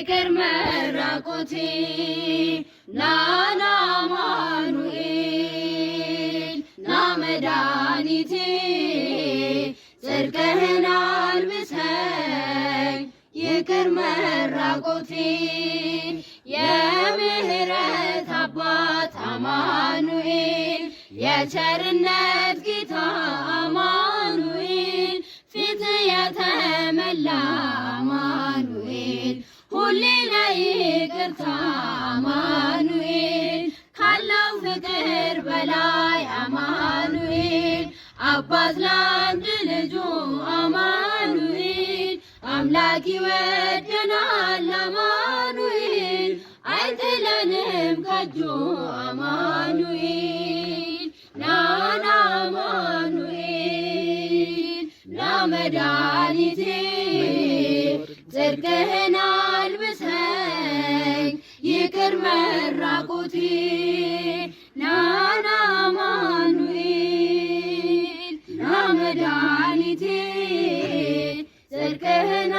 ይቅር መራቆቴ ናና አማኑኤል ና መድኃኒቴ ጽድቅህን አልብሰኝ ይቅር መራቆቴ የምህረት አባት አማኑኤል የቸርነት ጌታ አማኑኤል ፊት የተመላ አማኑኤል ሁሌ ለይቅርታ አማኑኤል ካለው ፍቅር በላይ አማኑኤል አባት ለአንድ ልጁ አማኑኤል አምላክ ይወደናል አማኑኤል አይጥለንም ከእጁ አማኑኤል ናና አማኑኤል ና መድኃኒቴ ጽድቅህን አልብሰኝ ይቅር መራቆቴ ናና አማኑኤል ና መድኃኒቴ ጽድቅህን